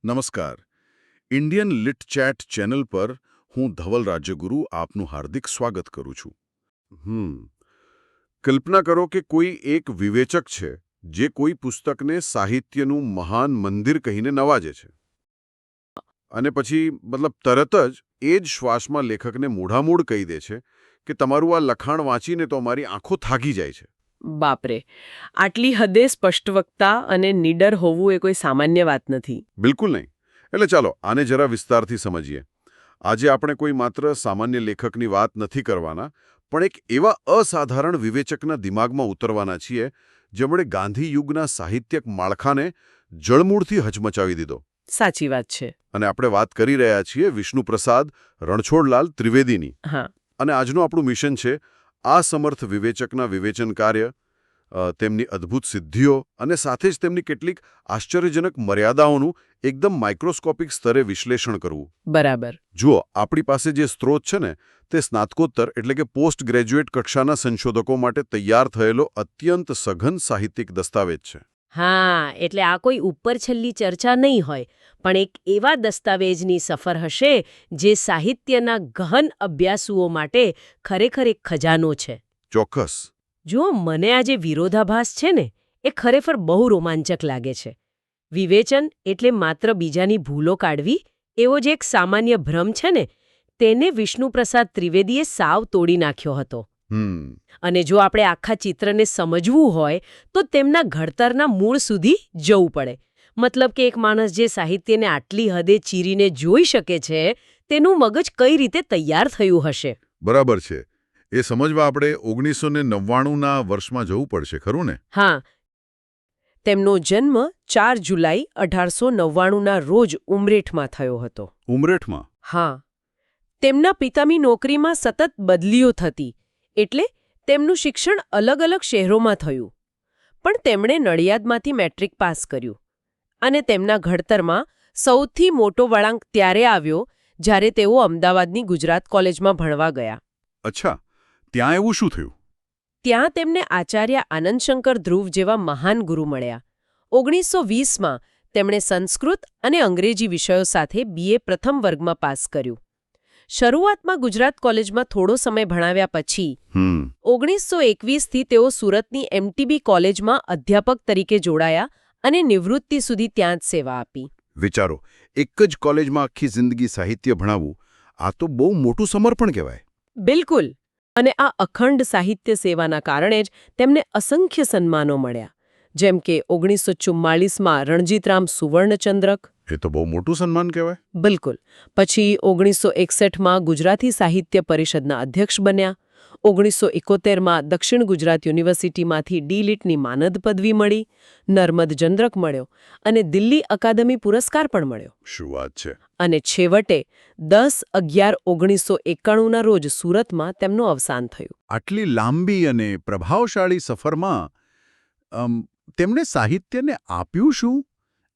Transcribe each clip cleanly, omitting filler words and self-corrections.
નમસ્કાર. Indian lit chat channel પર હું ધવલ રાજ્યગુરુ આપનું હાર્દિક સ્વાગત કરું છું. કલ્પના કરો કે કોઈ એક વિવેચક છે જે કોઈ પુસ્તકને સાહિત્યનું મહાન મંદિર કહીને નવાજે છે અને પછી તરત જ એ જ શ્વાસમાં લેખકને મૂઢામૂઢ કહી દે છે કે તમારું આ લખાણ વાંચીને તો અમારી આંખો થાકી જાય છે. બાપરે, આટલી હદે સ્પષ્ટવક્તા અને નીડર હોવું એ કોઈ સામાન્ય વાત નથી. બિલકુલ નહીં. એટલે ચાલો આને જરા વિસ્તારથી સમજીએ. આજે આપણે કોઈ માત્ર સામાન્ય લેખકની વાત નથી કરવાના, પણ એક એવા અસાધારણ વિવેચકના દિમાગમાં ઉતરવાના છીએ જેમણે ગાંધી યુગના સાહિત્યક માળખાને જળમૂળથી હચમચાવી દીધો. સાચી વાત છે. અને આપણે વાત કરી રહ્યા છીએ વિષ્ણુપ્રસાદ રણછોડલાલ ત્રિવેદીની. હા. અને આજનું આપણું મિશન છે આ સમર્થ વિવેચકના વિવેચન કાર્ય, તેમની અદ્ભુત સિદ્ધિઓ અને સાથે જ તેમની કેટલીક આશ્ચર્યજનક મર્યાદાઓનું એકદમ માઇક્રોસ્કોપિક સ્તરે વિશ્લેષણ કરવું. બરાબર. જુઓ, આપણી પાસે જે સ્ત્રોત છે ને તે સ્નાતકોત્તર એટલે કે પોસ્ટ ગ્રેજ્યુએટ કક્ષાના સંશોધકો માટે તૈયાર થયેલો અત્યંત સઘન સાહિત્યિક દસ્તાવેજ છે. હા, એટલે આ કોઈ ઉપર છેલ્લી ચર્ચા નહીં હોય, પણ એક એવા દસ્તાવેજની સફર હશે જે સાહિત્યના ગહન અભ્યાસુઓ માટે ખરેખર એક ખજાનો છે. ચોક્કસ. જુઓ, મને આ જે વિરોધાભાસ છે ને એ ખરેખર બહુ રોમાંચક લાગે છે. વિવેચન એટલે માત્ર બીજાની ભૂલો કાઢવી એવો જે એક સામાન્ય ભ્રમ છે ને તેને વિષ્ણુપ્રસાદ ત્રિવેદીએ સાવ તોડી નાખ્યો હતો. અને જો આપણે આખા ચિત્રને સમજવું હોય તો તેમના ઘડતરના મૂળ સુધી જવું પડે. મતલબ કે એક માણસ જે સાહિત્યને આટલી હદે ચીરીને જોઈ શકે છે તેનું મગજ કઈ રીતે તૈયાર થયું હશે. બરાબર છે. એ સમજવા આપણે 1999ના વર્ષમાં જવું પડશે, ખરું ને? હા. તેમનો જન્મ 4 જુલાઈ 1899ના રોજ ઉમરેઠમાં થયો હતો. ઉમરેઠમાં? હા. તેમના પિતાની નોકરીમાં સતત બદલીઓ થતી, એટલે તેમનું શિક્ષણ અલગ અલગ શહેરોમાં થયું. પણ તેમણે નડિયાદમાંથી મેટ્રિક પાસ કર્યું. અને તેમના ઘડતરમાં સૌથી મોટો વળાંક ત્યારે આવ્યો જ્યારે તેઓ અમદાવાદની ગુજરાત કોલેજમાં ભણવા ગયા. અચ્છા, ત્યાં એવું શું થયું? ત્યાં તેમને આચાર્ય આનંદશંકર ધ્રુવ જેવા મહાન ગુરુ મળ્યા. 1920માં તેમણે સંસ્કૃત અને અંગ્રેજી વિષયો સાથે BA પ્રથમ વર્ગમાં પાસ કર્યું. શરૂઆતમાં ગુજરાત કોલેજમાં થોડો સમય ભણાવ્યા પછી 1921થી તેઓ સુરતની MTB કોલેજમાં અધ્યાપક તરીકે જોડાયા અને નિવૃત્તિ સુધી ત્યાં જ સેવા આપી. વિચારો, એક જ કોલેજમાં આખી જિંદગી સાહિત્ય ભણાવવું, આ તો બહુ મોટું સમર્પણ કહેવાય. બિલકુલ. અને આ અખંડ સાહિત્ય સેવાના કારણે જ તેમને અસંખ્ય સન્માનો મળ્યા, જેમ કે 1944માં રણજીતરામ સુવર્ણચંદ્રક. એ તો બહુ મોટું સન્માન કહેવાય. બિલકુલ. પછી 1961માં ગુજરાતી સાહિત્ય પરિષદના અધ્યક્ષ બન્યા. 1971માં દક્ષિણ ગુજરાત યુનિવર્સિટીમાંથી ડી.લિટની માનદ પદવી મળી, નર્મદ ચંદ્રક મળ્યો અને દિલ્હી અકાદમી પુરસ્કાર પણ મળ્યો. શું વાત છે! અને છેવટે 10/11/1991ના રોજ સુરતમાં તેમનું અવસાન થયું. આટલી લાંબી અને પ્રભાવશાળી સફરમાં તેમણે સાહિત્યને આપ્યું શું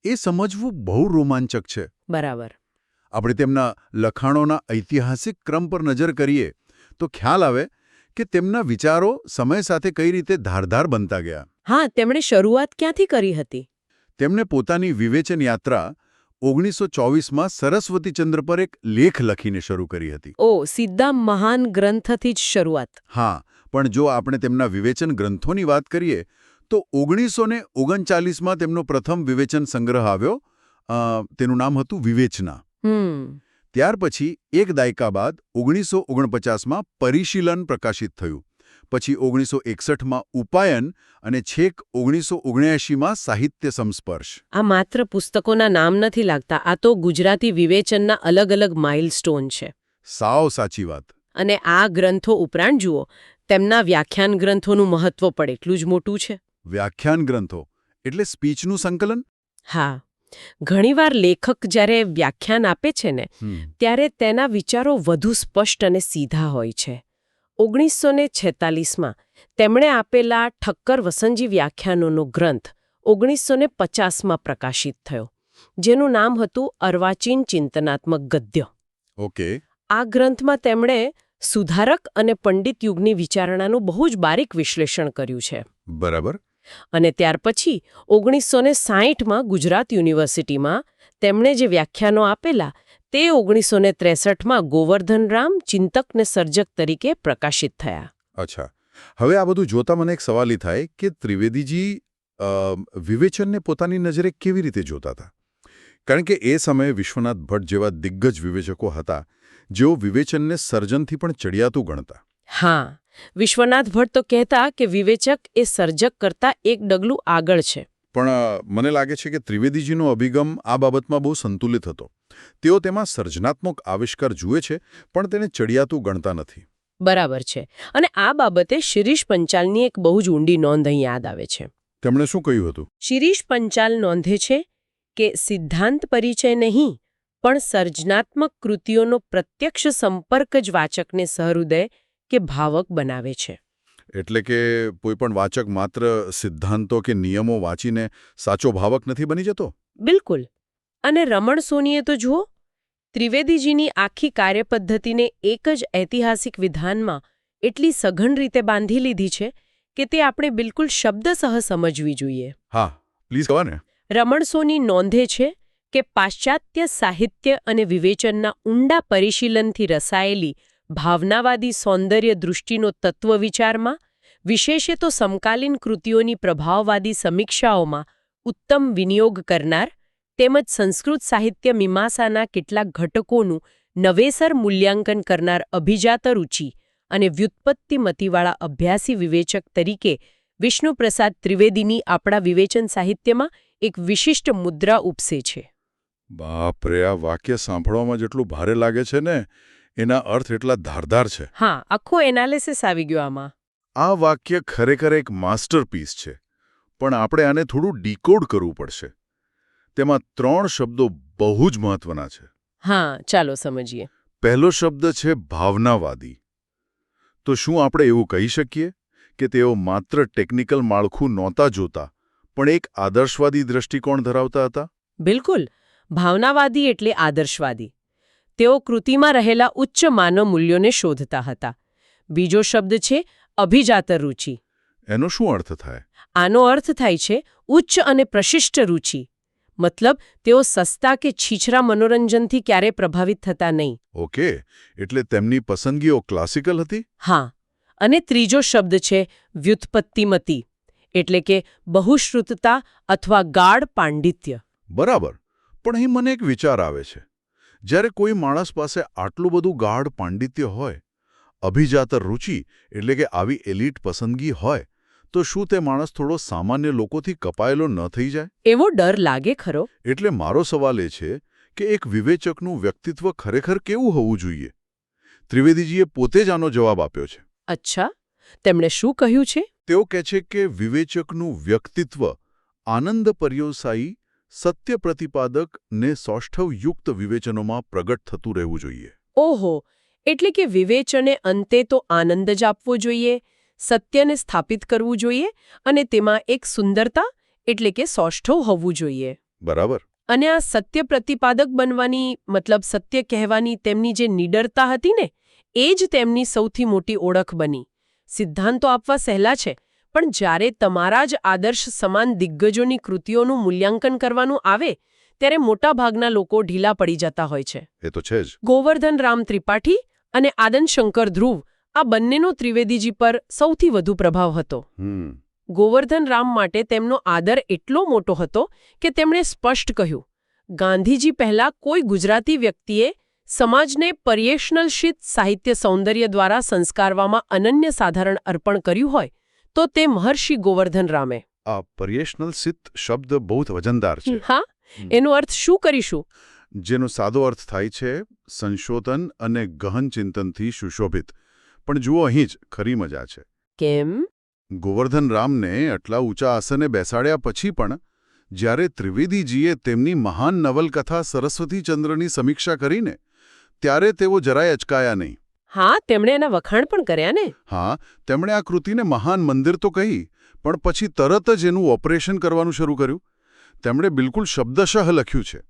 એ સમજવું બહુ રોમાંચક છે. બરાબર. આપણે તેમના લખાણોના ઐતિહાસિક ક્રમ પર નજર કરીએ તો ખ્યાલ આવે કે તેમના વિચારો સમય સાથે કઈ રીતે ધારદાર બનતા ગયા. હા, તેમણે શરૂઆત ક્યાંથી કરી હતી? તેમણે પોતાની વિવેચન યાત્રા 1924માં સરસ્વતીચંદ્ર પર એક લેખ લખીને શરૂ કરી હતી. સીધા મહાન ગ્રંથથી જ શરૂઆત. હા, પણ જો આપણે તેમના વિવેચન ગ્રંથોની વાત કરીએ તો 1939માં તેમનો પ્રથમ વિવેચન સંગ્રહ આવ્યો. તેનું નામ હતું વિવેચના. ત્યાર પછી એક દાયકા બાદ 1949માં પરિશીલન પ્રકાશિત થયું. પછી 1961માં ઉપાયન અને છેક 1979માં સાહિત્ય સંસ્પર્શ. આ માત્ર પુસ્તકોના નામ નથી લાગતા, આ તો ગુજરાતી વિવેચનના અલગ અલગ માઇલસ્ટોન છે. સાવ સાચી વાત. અને આ ગ્રંથો ઉપરાંત જુઓ, તેમના વ્યાખ્યાન ગ્રંથોનું મહત્વ પણ એટલું જ મોટું છે. વ્યાખ્યાન ગ્રંથો એટલે સ્પીચનું સંકલન? હા. ઘણીવાર લેખક જ્યારે વ્યાખ્યાન આપે છે ને ત્યારે તેના વિચારો વધુ સ્પષ્ટ અને સીધા હોય છે. 1946માં તેમણે આપેલા ઠક્કર વસંતજી વ્યાખ્યાનોનો ગ્રંથ 1950માં પ્રકાશિત થયો, જેનું નામ હતું અર્વાચીન ચિંતનાત્મક ગદ્ય. ઓકે. આ ગ્રંથમાં તેમણે સુધારક અને પંડિત યુગની વિચારણાનું બહુ જ બારીક વિશ્લેષણ કર્યું છે. બરાબર. અને ત્યાર પછી 1960માં ગુજરાત યુનિવર્સિટીમાં તેમણે જે વ્યાખ્યાનો આપેલા તે 1963માં ગોવર્ધનરામ ચિંતક ને સર્જક તરીકે પ્રકાશિત થયા. અચ્છા, હવે આ બધું જોતા મને એક સવાલ એ થાય કે ત્રિવેદીજી વિવેચનને પોતાની નજરે કેવી રીતે જોતા હતા? કારણ કે એ સમયે વિશ્વનાથ ભટ્ટ જેવા દિગ્ગજ વિવેચકો હતા જેઓ વિવેચનને સર્જનથી પણ ચડિયાતું ગણતા. હા, વિશ્વનાથ ભટ્ટ તો કહેતા કે વિવેચક એ સર્જક કરતાં એક ડગલું આગળ છે. પણ મને લાગે છે કે ત્રિવેદીજીનો અભિગમ આ બાબતમાં બહુ સંતુલિત હતો. તેઓ તેમાં સર્જનાત્મક આવિષ્કાર જુએ છે પણ તેને ચડિયાતું ગણતા નથી. બરાબર છે. અને આ બાબતે શિરીષ પંચાલની એક બહુ જ ઊંડી નોંધ અહીં યાદ આવે છે. તેમણે શું કહ્યું હતું? શિરીષ પંચાલ નોંધે છે કે સિદ્ધાંત પરિચય નહીં પણ સર્જનાત્મક કૃતિઓનો પ્રત્યક્ષ સંપર્ક જ વાચકને સહૃદય કે ભાવક બનાવે છે. એટલે કે કોઈપણ વાચક માત્ર સિદ્ધાંતો કે નિયમો વાંચીને સાચો ભાવક નથી બની જતો? બિલકુલ. અને રમણ સોનીએ તો જુઓ, ત્રિવેદીજીની આખી કાર્યપદ્ધતિને એક જ ઐતિહાસિક વિધાનમાં એટલી સઘન રીતે બાંધી લીધી છે કે તે આપણે બિલકુલ શબ્દસહ સમજવી જોઈએ. હા, પ્લીઝ કહો ને. રમણ સોની નોંધે છે કે પાશ્ચાત્ય સાહિત્ય અને વિવેચનના ઊંડા પરિશીલનથી રસાયેલી ભાવનાવાદી સૌંદર્ય દૃષ્ટિનો તત્વવિચારમાં, વિશેષે તો સમકાલીન કૃતિઓની પ્રભાવવાદી સમીક્ષાઓમાં ઉત્તમ વિનિયોગ કરનાર તેમજ સંસ્કૃત સાહિત્ય મીમાંસાના કેટલાક ઘટકોનું નવેસર મૂલ્યાંકન કરનાર અભિજાત રુચિ અને વ્યુત્પત્તિમતીવાળા અભ્યાસી વિવેચક તરીકે વિષ્ણુપ્રસાદ ત્રિવેદીની આપણા વિવેચન સાહિત્યમાં એક વિશિષ્ટ મુદ્રા ઉપસે છે. બાપરે, આ વાક્ય સાંભળવામાં જેટલું ભારે લાગે છે ને એના અર્થ એટલા ધારદાર છે. હા, આખો એનાલિસિસ આવી ગયો આમાં. આ વાક્ય ખરેખર એક માસ્ટરપીસ છે, પણ આપણે આને થોડું ડીકોડ કરવું પડશે. તેમાં 3 શબ્દો બહુ જ મહત્વના છે. હા, ચાલો સમજીએ. પહેલો શબ્દ છે ભાવનાવાદી. તો શું આપણે એવું કહી શકીએ કે તેઓ માત્ર ટેકનિકલ માળખું નહોતા જોતા, પણ એક આદર્શવાદી દૃષ્ટિકોણ ધરાવતા હતા? બિલકુલ. ભાવનાવાદી એટલે આદર્શવાદી. તેઓ કૃતિમાં રહેલા ઉચ્ચ માનવ મૂલ્યોને શોધતા હતા. બીજો શબ્દ છે અભિજાત રુચિ. એનો શું અર્થ થાય? આનો અર્થ થાય છે ઉચ્ચ અને પ્રશિષ્ટ રુચિ. મતલબ તેઓ સસ્તા કે છીછરા મનોરંજનથી ક્યારેય પ્રભાવિત થતા નહીં. ઓકે, એટલે તેમની પસંદગીઓ ક્લાસિકલ હતી? હા. અને ત્રીજો શબ્દ છે વ્યુત્પત્તિમતી, એટલે કે બહુશ્રુતતા અથવા ગાઢ પાંડિત્ય. બરાબર. પણ અહીં મને એક વિચાર આવે છે. જ્યારે કોઈ માણસ પાસે આટલું બધું ગાઢ પાંડિત્ય હોય, અભિજાત રુચિ એટલે કે આવી એલિટ પસંદગી હોય, તો શું તે માણસ થોડો સામાન્ય લોકોથી કપાયેલો ન થઈ જાય? એવો ડર લાગે ખરો. એટલે મારો સવાલ એ છે કે એક વિવેચકનું વ્યક્તિત્વ ખરેખર કેવું હોવું જોઈએ? ત્રિવેદીજીએ પોતે જ આનો જવાબ આપ્યો છે. અચ્છા, તેમણે શું કહ્યું છે? તેઓ કહે છે કે વિવેચકનું વ્યક્તિત્વ આનંદ પર્યોસાયી, સત્ય પ્રતિપાદક ને સૌષ્ઠવયુક્ત વિવેચનોમાં પ્રગટ થતું રહેવું જોઈએ. ઓહો, એટલે કે વિવેચને અંતે તો આનંદ જ આપવો જોઈએ, સત્યને સ્થાપિત કરવું જોઈએ અને તેમાં એક સુંદરતા એટલે કે સૌષ્ઠવ હોવું જોઈએ. બરાબર. અને આ સત્ય પ્રતિપાદક બનવાની મતલબ સત્ય કહેવાની તેમની જે નિડરતા હતી ને, એ જ તેમની સૌથી મોટી ઓળખ બની. સિદ્ધાંતો આપવા સહેલા છે, પણ જ્યારે તમારા જ આદર્શ સમાન દિગ્ગજોની કૃતિઓનું મૂલ્યાંકન કરવાનું આવે ત્યારે મોટાભાગના લોકો ઢીલા પડી જતા હોય છે. એ તો છે જ. ગોવર્ધન રામ ત્રિપાઠી અને આનંદ શંકર ધ્રુવ આ બંનેનો ત્રિવેદીજી પર સૌથી વધુ પ્રભાવ હતો. ગોવર્ધન રામ માટે તેમનો આદર એટલો મોટો હતો કે તેમણે સ્પષ્ટ કહ્યું, ગાંધીજી પહેલા કોઈ ગુજરાતી વ્યક્તિએ સમાજને પર્યેષણલશીત સાહિત્ય સૌંદર્ય દ્વારા સંસ્કારવામાં અનન્ય સાધારણ અર્પણ કર્યું હોય તો તે મહર્ષિ ગોવર્ધન રામે. આ પર્યેષણલશીત શબ્દ બહુ વજનદાર છે. હા, એનો અર્થ શું કરીશું? જેનો સાદો અર્થ થાય છે સંશોધન અને ગહન ચિંતનથી સુશોભિત. પણ જુઓ, અહીં જ ખરી મજા છે. કેમ? ગોવર્ધન રામને આટલા ઊંચા આસને બેસાડ્યા પછી પણ જ્યારે ત્રિવેદીજીએ તેમની મહાન નવલકથા સરસ્વતીચંદ્રની સમીક્ષા કરીને ત્યારે તેઓ જરાય અચકાયા નહીં. હા, તેમણે એના વખાણ પણ કર્યા ને. હા, તેમણે આ કૃતિને મહાન મંદિર તો કહી, પણ પછી તરત જ એનું ઓપરેશન કરવાનું શરૂ કર્યું. તેમણે બિલકુલ શબ્દશઃ લખ્યું છે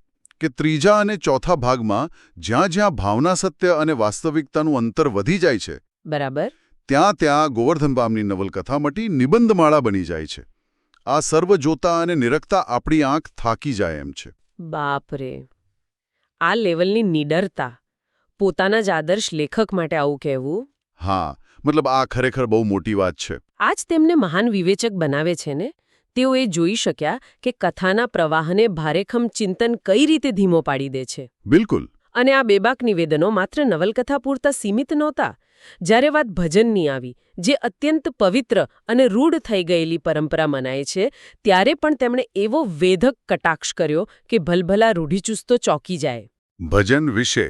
કે ત્રીજા અને ચોથા ભાગમાં જ્યાં જ્યાં ભાવના સત્ય અને વાસ્તવિકતાનું અંતર વધી જાય છે, બરાબર, ત્યાં ત્યાં ગોવર્ધનરામની નવલકથા મટી નિબંધમાળા બની જાય છે. આ સર્વ જોતા અને નિરખતા આપણી આંખ થાકી જાય એમ છે. બાપરે, આ લેવલની નિડરતા, પોતાના જ આદર્શ લેખક માટે આવું કહેવું. હા, મતલબ આ ખરેખર બહુ મોટી વાત છે. આ જ તેમને મહાન વિવેચક બનાવે છે ને. તેઓ એ જોઈ શક્યા કે કથાના પ્રવાહને ભારેખમ ચિંતન કઈ રીતે ધીમો પાડી દે છે. બિલકુલ. અને આ બેબાક નિવેદનો માત્ર નવલકથા પૂરતા સીમિત નહોતા. જ્યારે વાત ભજનની આવી, જે અત્યંત પવિત્ર અને રૂઢ થઈ ગયેલી પરંપરા મનાય છે, ત્યારે પણ તેમણે એવો વેધક કટાક્ષ કર્યો કે ભલભલા રૂઢિચુસ્તો ચોંકી જાય. ભજન વિશે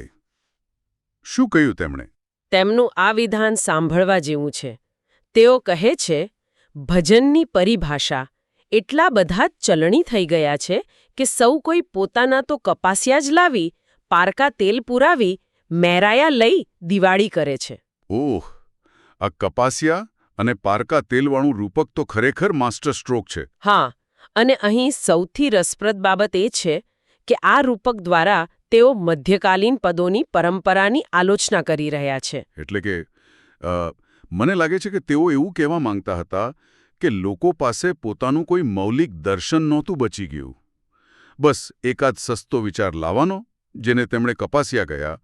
શું કહ્યું તેમણે? તેમનું આ વિધાન સાંભળવા જેવું છે. તેઓ કહે છે, ભજનની પરિભાષા એટલા બધા જ ચલણી થઈ ગયા છે કે સૌ કોઈ પોતાના તો કપાસિયા જ લાવી, પારકા તેલ પુરાવી, મેરાયા લઈ દિવાળી કરે છે. ઓહ, આ કપાસિયા અને પારકા તેલવાળું રૂપક તો ખરેખર માસ્ટર સ્ટ્રોક છે. હા, અને અહીં સૌથી રસપ્રદ બાબત એ છે કે આ રૂપક દ્વારા તેઓ મધ્યકાલીન પદોની પરંપરાની આલોચના કરી રહ્યા છે. એટલે કે મને લાગે છે કે તેઓ એવું કહેવા માંગતા હતા કે લોકો પાસે પોતાનું કોઈ મૌલિક દર્શન નહોતું બચી ગયું. બસ એકાદ સસ્તો વિચાર લાવવાનો, જેને તેમણે કપાસિયા ગયા,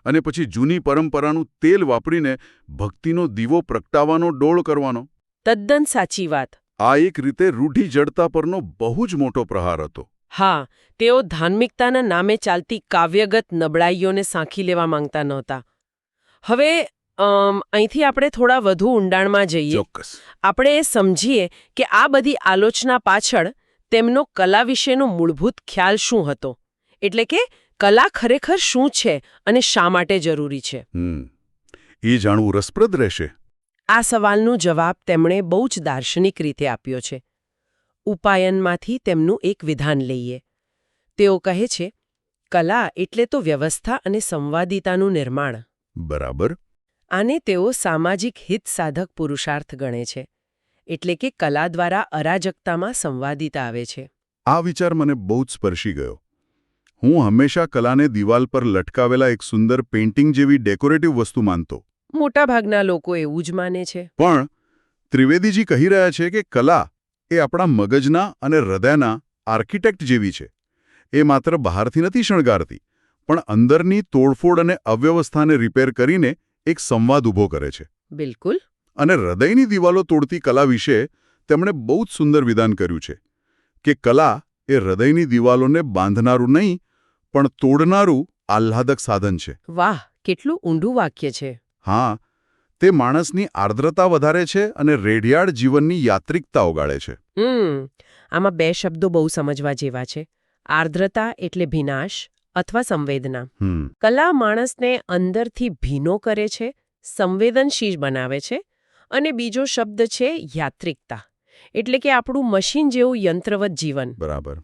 અને પછી જૂની પરંપરાનું તેલ વાપરીને ભક્તિનો દીવો પ્રગટાવવાનો ડોળ કરવાનો. તદ્દન સાચી વાત. આ એક રીતે રૂઢિ જડતા પરનો બહુ જ મોટો પ્રહાર હતો. હા, તેઓ ધાર્મિકતાના નામે ચાલતી કાવ્યગત નબળાઈઓને સાંખી લેવા માંગતા નહોતા. હવે અહીંથી આપણે થોડા વધુ ઊંડાણમાં જઈએ. ચોક્કસ. આપણે એ સમજીએ કે આ બધી આલોચના પાછળ તેમનો કલા વિશેનો મૂળભૂત ખ્યાલ શું હતો. એટલે કે કલા ખરેખર શું છે અને શા માટે જરૂરી છે. એ જાણવું રસપ્રદ રહેશે. આ સવાલનો જવાબ તેમણે બહુ જ દાર્શનિક રીતે આપ્યો છે. ઉપાયનમાંથી તેમનું એક વિધાન લઈએ. તેઓ કહે છે, કલા એટલે તો વ્યવસ્થા અને સંવાદિતાનું નિર્માણ. બરાબર. આને તેઓ સામાજિક હિત સાધક પુરુષાર્થ ગણે છે. એટલે કે કલા દ્વારા અરાજકતામાં સંવાદિતા આવે છે. આ વિચાર મને બહુ જ સ્પર્શી ગયો. હું હંમેશા કલાને દિવાલ પર લટકાવેલા એક સુંદર પેઇન્ટિંગ જેવી ડેકોરેટિવ વસ્તુ માનતો. મોટાભાગના લોકો એવું જ માને છે. પણ ત્રિવેદીજી કહી રહ્યા છે કે કલા એ આપણા મગજના અને હૃદયના આર્કિટેક્ટ જેવી છે. એ માત્ર બહારથી નથી શણગારતી, પણ અંદરની તોડફોડ અને અવ્યવસ્થાને રિપેર કરીને એક સંવાદ ઊભો કરે છે. બિલકુલ. અને હૃદયની દિવાલો તોડતી કલા વિશે તેમણે બહુ જ સુંદર વિધાન કર્યું છે કે કલા એ હૃદયની દિવાલોને બાંધનારું નહીં, પણ તોડનારું આહ્લાદક સાધન છે. વાહ, કેટલું ઊંડું વાક્ય છે. હા, તે માણસની આર્દ્રતા વધારે છે અને રેડિયાળ જીવનની યાત્રિકતા ઓગાળે છે. આમાં બે શબ્દો બહુ સમજવા જેવા છે. આર્દ્રતા એટલે ભીનાશ અથવા સંવેદના. કલા માણસને અંદરથી ભીનો કરે છે, સંવેદનશીલ બનાવે છે. અને બીજો શબ્દ છે યાત્રિકતા, એટલે કે આપણું મશીન જેવું યંત્રવત જીવન. બરાબર.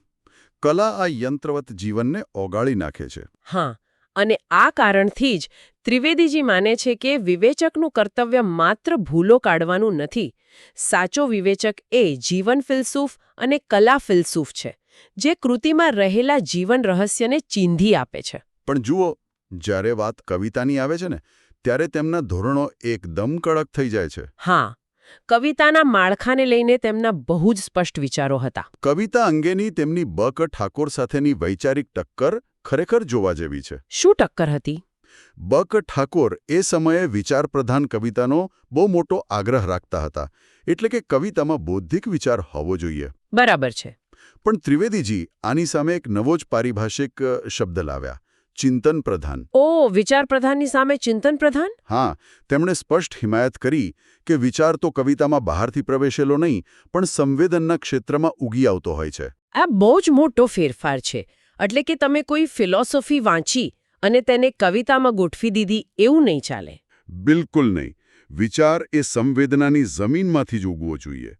કલા આ યંત્રવત જીવનને ઓગાળી નાખે છે. હા, અને આ કારણથી જ ત્રિવેદીજી માને છે કે વિવેચકનું કર્તવ્ય માત્ર ભૂલો કાઢવાનું નથી. સાચો વિવેચક એ જીવન ફિલસૂફ અને કલા ફિલસૂફ છે, જે કૃતિમાં રહેલા જીવન રહસ્યને ચીંધી આપે છે. પણ જુઓ, જ્યારે વાત કવિતાની આવે છે ને, ત્યારે તેમના ધોરણો એકદમ કડક થઈ જાય છે. હા, કવિતાના માળખાને લઈને તેમના બહુ જ સ્પષ્ટ વિચારો હતા. કવિતા અંગેની તેમની બ.ક. ઠાકોર સાથેની વૈચારિક ટક્કર ખરેખર જોવા જેવી છે. શું ટક્કર હતી? બ.ક. ઠાકોર એ સમયે વિચારપ્રધાન કવિતાનો બહુ મોટો આગ્રહ રાખતા હતા. એટલે કે કવિતામાં બૌદ્ધિક વિચાર હોવો જોઈએ. બરાબર છે. પણ ત્રિવેદીજી આની સામે એક નવો જ પારિભાષિક શબ્દ લાવ્યા, ચિંતન પ્રધાન. વિચાર પ્રધાનની સામે ચિંતન પ્રધાન? હા, તેમણે સ્પષ્ટ હિમાયત કરી કે વિચાર તો કવિતામાં બહારથી પ્રવેશેલો નહીં, પણ સંવેદનના ક્ષેત્રમાં ઉગી આવતો હોય છે. આ બહુ જ મોટો ફેરફાર છે. એટલે કે તમે કોઈ ફિલોસોફી વાંચી અને તેને કવિતામાં ગોઠવી દીધી એવું નહીં ચાલે. બિલકુલ નહીં. વિચાર એ સંવેદનાની જમીનમાંથી જ ઉગવો જોઈએ.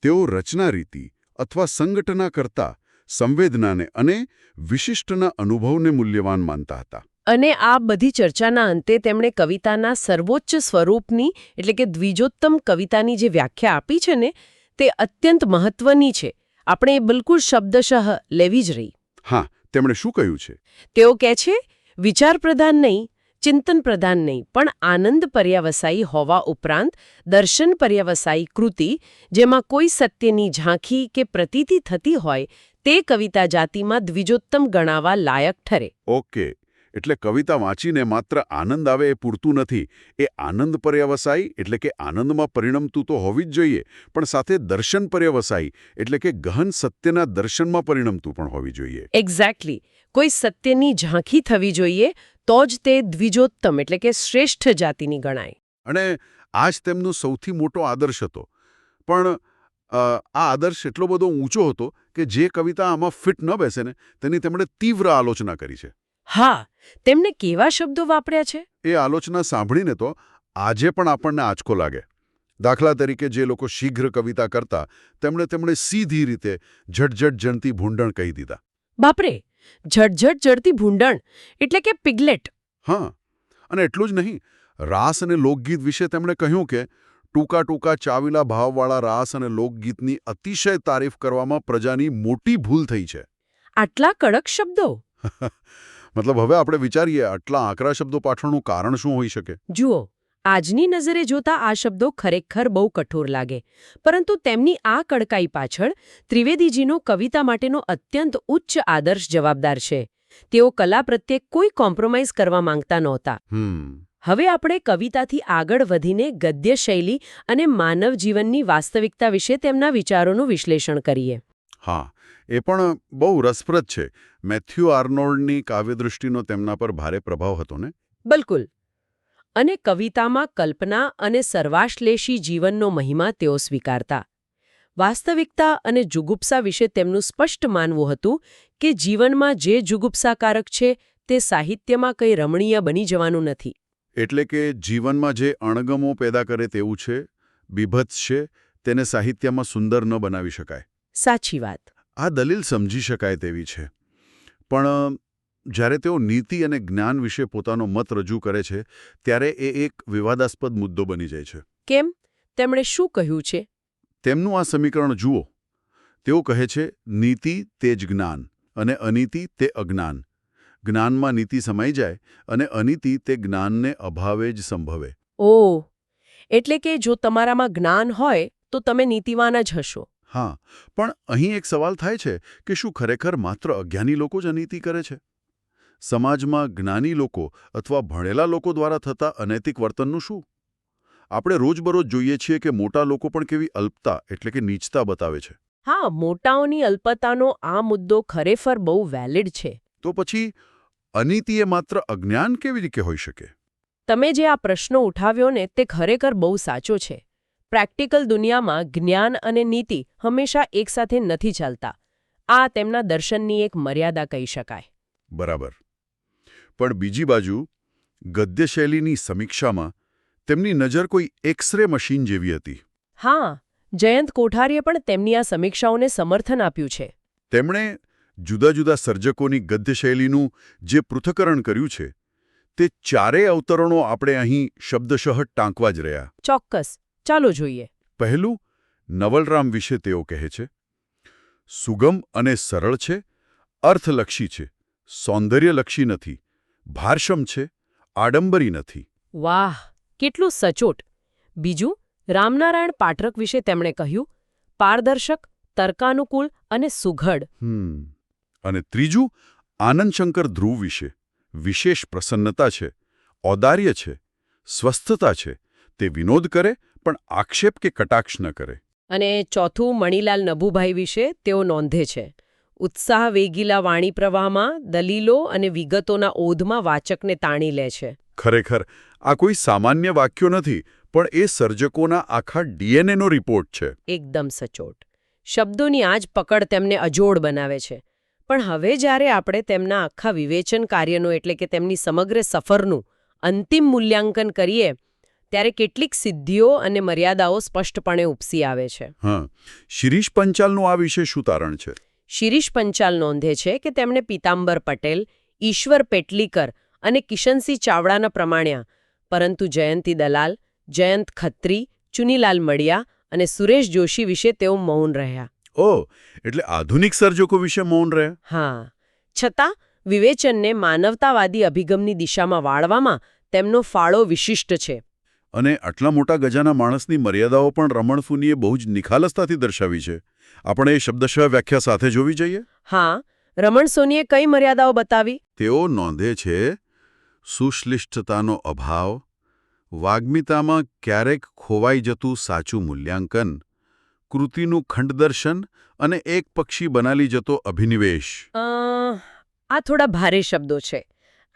તેઓ રચના રીતિ અથવા સંગઠના કરતા સંવેદનાને અને વિશિષ્ટના અનુભવને મૂલ્યવાન માનતા હતા. અને આ બધી ચર્ચાના અંતે તેમણે કવિતાના સર્વોચ્ચ સ્વરૂપની એટલે કે દ્વિજોત્તમ કવિતાની જે વ્યાખ્યા આપી છે ને, તે અત્યંત મહત્વની છે. આપણે એ બિલકુલ શબ્દશઃ લેવી જ રહી. હા, તેમણે શું કહ્યું છે? તેઓ કહે છે, વિચાર પ્રધાન નહીં, ચિંતન પ્રધાન નહીં પણ આનંદ પર્યાવસાયી હોવા ઉપરાંત દર્શન પર્યાવસાયી કૃતિ જેમાં કોઈ સત્યની ઝાંખી કે પ્રતીતિ થતી હોય તે કવિતા જાતિમાં દ્વિજોત્તમ ગણાવા લાયક ઠરે. ઓકે, એટલે કવિતા વાંચીને માત્ર આનંદ આવે એ પૂરતું નથી. એ આનંદ પર્યાવસાયી એટલે કે આનંદમાં પરિણમતું તો હોવી જ જોઈએ, પણ સાથે દર્શન પર્યાવસાયી એટલે કે ગહન સત્યના દર્શનમાં પરિણમતું પણ હોવી જોઈએ. એક્ઝેક્ટલી. કોઈ સત્યની ઝાંખી થવી જોઈએ તો જ તે દ્વિજોત્તમ એટલે કે શ્રેષ્ઠ જાતિની ગણાય. અને આ જ તેમનો સૌથી મોટો આદર્શ હતો. પણ આ આદર્શ એટલો બધો ઊંચો હતો કે જે કવિતા આમાં ફિટ ન બેસે ને તેની તેમણે તીવ્ર આલોચના કરી છે. હા, તેમણે કેવા શબ્દો વાપર્યા છે? એ આલોચના સાંભળીને તો આજે પણ આપણને આંચકો લાગે. દાખલા તરીકે જે લોકો શીઘ્ર કવિતા કરતા તેમણે સીધી રીતે ઝટઝટ જણતી ભૂંડણ કહી દીધા. બાપરે, ઝટઝટ જડતી ભૂંડણ એટલે કે પિગલેટ. હા, અને એટલું જ નહીં, રાસ અને લોકગીત વિશે તેમણે કહ્યું કે ટૂંકા ટૂંકા ચાવીલા ભાવવાળા રાસ અને લોકગીતની અતિશય તારીફ કરવામાં પ્રજાની મોટી ભૂલ થઈ છે. આટલા કડક શબ્દો? મતલબ હવે આપણે વિચારીએ આટલા આકરા શબ્દો પાછળનું કારણ શું હોઈ શકે? જુઓ, આજની નજરે જોતા આ શબ્દો ખરેખર બહુ કઠોર લાગે, પરંતુ તેમની આ કડકાઈ પાછળ ત્રિવેદીજીનો કવિતા માટેનો અત્યંત ઉચ્ચ આદર્શ જવાબદાર છે. તેઓ કલા પ્રત્યે કોઈ કોમ્પ્રોમાઇઝ કરવા માંગતા નહોતા. હવે આપણે કવિતાથી આગળ વધીને ગદ્ય શૈલી અને માનવ જીવનની વાસ્તવિકતા વિશે તેમના વિચારોનું વિશ્લેષણ કરીએ. હા, એ પણ બહુ રસપ્રદ છે. મેથ્યુ આર્નોલ્ડની કાવ્યદૃષ્ટિનો તેમના પર ભારે પ્રભાવ હતો ને? બિલકુલ. અને કવિતામાં કલ્પના અને સર્વાશ્લેષી જીવનનો મહિમા તેઓ સ્વીકારતા. વાસ્તવિકતા અને જુગુપ્સા વિશે તેમનું સ્પષ્ટ માનવું હતું કે જીવનમાં જે જુગુપ્સાકારક છે તે સાહિત્યમાં કંઈ રમણીય બની જવાનું નથી. એટલે કે જીવનમાં જે અણગમો પેદા કરે તેવું છે, બીભત્સ છે, તેને સાહિત્યમાં સુંદર ન બનાવી શકાય. સાચી વાત. આ દલીલ સમજી શકાય તેવી છે. પણ જ્યારે તેઓ નીતિ અને જ્ઞાન વિશે પોતાનો મત રજૂ કરે છે ત્યારે એ એક વિવાદાસ્પદ મુદ્દો બની જાય છે. કેમ? તેમણે શું કહ્યું છે? તેમનું આ સમીકરણ જુઓ. તેઓ કહે છે નીતિ તે જ જ્ઞાન અને અનીતિ તે અજ્ઞાન. જ્ઞાનમાં નીતિ સમાઈ જાય અને અનીતિ તે જ્ઞાનને અભાવે જ સંભવે. ઓહ, એટલે કે જો તમારામાં જ્ઞાન હોય તો તમે નીતિવાન જ હશો. હા, પણ અહીં એક સવાલ થાય છે કે શું ખરેખર માત્ર અજ્ઞાની લોકો જ અનીતિ કરે છે? સમાજમાં જ્ઞાની લોકો અથવા ભણેલા લોકો દ્વારા થતા અનૈતિક વર્તનનું શું? આપણે રોજબરોજ જોઈએ છીએ કે મોટા લોકો પણ કેવી અલ્પતા એટલે કે નીચતા બતાવે છે. હા, મોટાઓની અલ્પતાનો આ મુદ્દો ખરેખર બહુ વેલિડ છે. તો પછી અનીતિ એ માત્ર અજ્ઞાન કેવી રીતે હોઈ શકે? તમે જે આ પ્રશ્નો ઉઠાવ્યો ને તે ખરેખર બહુ સાચો છે. પ્રેક્ટિકલ દુનિયામાં જ્ઞાન અને નીતિ હંમેશા એકસાથે નથી ચાલતા. આ તેમના દર્શનની એક મર્યાદા કહી શકાય. બરાબર. પણ બીજી બાજુ ગદ્ય શૈલીની સમીક્ષામાં તેમની નજર કોઈ એક્સ-રે મશીન જેવી હતી. હા, જયંત કોઠારીએ પણ તેમની આ સમીક્ષાઓને સમર્થન આપ્યું છે. તેમણે જુદા જુદા સર્જકોની ગદ્ય શૈલીનું જે પૃથ્થકરણ કર્યું છે તે ચારેય અવતરણો આપણે અહીં શબ્દશઃ ટાંકવા જ રહ્યા. ચોક્કસ. ચાલો જોઈએ. પહેલું, નવલરામ વિશે તેઓ કહે છે સુગમ અને સરળ છે, અર્થલક્ષી છે, સૌંદર્યલક્ષી નથી, ભારક્ષમ છે, આડંબરી નથી. વાહ, કેટલું સચોટ. બીજું, રામનારાયણ પાઠક વિશે તેમણે કહ્યું પારદર્શક, તર્કાનુકૂળ અને સુઘડ. અને ત્રીજું, આનંદશંકર ધ્રુવ વિશે વિશેષ પ્રસન્નતા છે, ઔદાર્ય છે, સ્વસ્થતા છે, તે વિનોદ કરે પણ આક્ષેપ કે કટાક્ષ ન કરે. અને ચોથું, મણીલાલ નભુભાઈ વિશે તેઓ નોંધે છે ઉત્સાહ વેગીલા વાણી પ્રવાહમાં દલીલો અને વિગતોના ઓધમાં વાચકને તાણી લે છે. ખરેખર આ કોઈ સામાન્ય વાક્યો નથી, પણ એ સર્જકોના આખા ડીએનએનો રિપોર્ટ છે. એકદમ સચોટ. શબ્દોની આ જ પકડ તેમને અજોડ બનાવે છે. પણ હવે જ્યારે આપણે તેમના આખા વિવેચન કાર્યનો એટલે કે તેમની સમગ્ર સફરનું અંતિમ મૂલ્યાંકન કરીએ ત્યારે કેટલીક સિદ્ધિઓ અને મર્યાદાઓ સ્પષ્ટપણે ઉપસી આવે છે. હા, શિરીષ પંચાલનું આ વિશે શું તારણ છે? શિરીષ પંચાલ નોંધે છે કે તેમણે પીતાંબર પટેલ, ઈશ્વર પેટલીકર અને કિશનસિંહ ચાવડાના પ્રમાણ્યા, પરંતુ જયંતી દલાલ, જયંત ખત્રી, ચુનીલાલ મડિયા અને સુરેશ જોશી વિશે તેઓ મૌન રહ્યા. ઓહ, એટલે આધુનિક સર્જકો વિશે મૌન રહ્યા? હા, છતાં વિવેચનને માનવતાવાદી અભિગમની દિશામાં વાળવામાં તેમનો ફાળો વિશિષ્ટ છે. અને આટલા મોટા ગજાના માણસની મર્યાદાઓ પણ રમણ સુનીએ બહુ જ નિખાલસતાથી દર્શાવી છે. આપણે એ શબ્દશઃ વ્યાખ્યા સાથે જોવી જોઈએ. હા, રમણ સોનીએ કઈ મર્યાદાઓ બતાવી? તેઓ નોંધે છે સુશ્લિષ્ટતાનો અભાવ, વાગ્મિતામાં ક્યારેક ખોવાઈ જતું સાચું મૂલ્યાંકન, કૃતિનું ખંડદર્શન અને એક પક્ષી બનાલી જતો અભિનિવેશ. આ થોડા ભારે શબ્દો છે.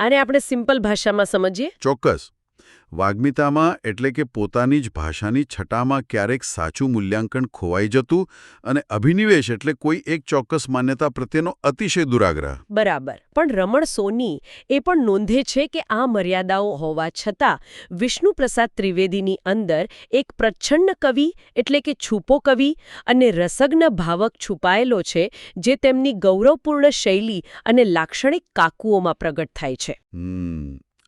આને આપણે સિમ્પલ ભાષામાં સમજીએ. ચોક્કસ. વાગ્મિતામાં એટલે કે પોતાની જ ભાષાની છટામાં ક્યારેક સાચું મૂલ્યાંકન ખોવાઈ જતું અને અભિનિવેશ એટલે કોઈ એક ચોક્કસ માન્યતા પ્રત્યેનો અતિશય દુરાગ્રહ. બરાબર. પણ રમણ સોની એ પણ નોંધે છે કે આ મર્યાદાઓ હોવા છતાં વિષ્ણુપ્રસાદ ત્રિવેદીની અંદર એક પ્રચ્છન્ન કવિ એટલે કે છૂપો કવિ અને રસજ્ઞ ભાવક છુપાયેલો છે, જે તેમની ગૌરવપૂર્ણ શૈલી અને લાક્ષણિક કાકુઓમાં પ્રગટ થાય છે.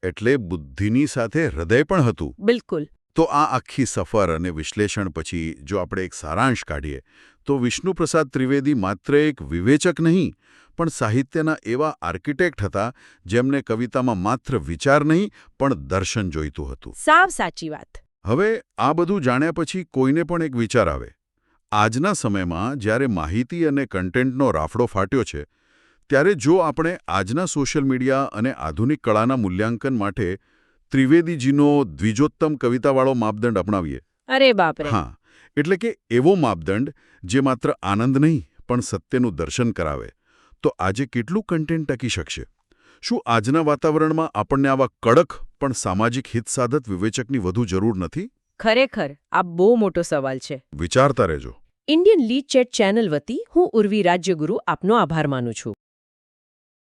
એટલે બુદ્ધિની સાથે હૃદય પણ હતું. બિલકુલ. તો આ આખી સફર અને વિશ્લેષણ પછી જો આપણે એક સારાંશ કાઢીએ તો વિષ્ણુપ્રસાદ ત્રિવેદી માત્ર એક વિવેચક નહીં પણ સાહિત્યના એવા આર્કિટેક્ટ હતા જેમને કવિતામાં માત્ર વિચાર નહીં પણ દર્શન જોઈતું હતું. સાવ સાચી વાત. હવે આ બધું જાણ્યા પછી કોઈને પણ એક વિચાર આવે. આજના સમયમાં જ્યારે માહિતી અને કન્ટેન્ટનો રાફડો ફાટ્યો છે ત્યારે જો આપણે આજના સોશિયલ મીડિયા અને આધુનિક કળાના મૂલ્યાંકન માટે ત્રિવેદીજીનો દ્વિજોત્તમ કવિતાવાળો માપદંડ અપનાવીએ. અરે બાપરે. હા, એટલે કે એવો માપદંડ જે માત્ર આનંદ નહીં પણ સત્યનું દર્શન કરાવે, તો આજે કેટલું કન્ટેન્ટ ટકી શકશે? શું આજના વાતાવરણમાં આપણને આવા કડક પણ સામાજિક હિતસાધક વિવેચકની વધુ જરૂર નથી? ખરેખર આ બહુ મોટો સવાલ છે. વિચારતા રહેજો. ઇન્ડિયન લીડ ચેટ ચેનલ વતી હું ઉર્વી રાજ્યગુરુ આપનો આભાર માનું છું.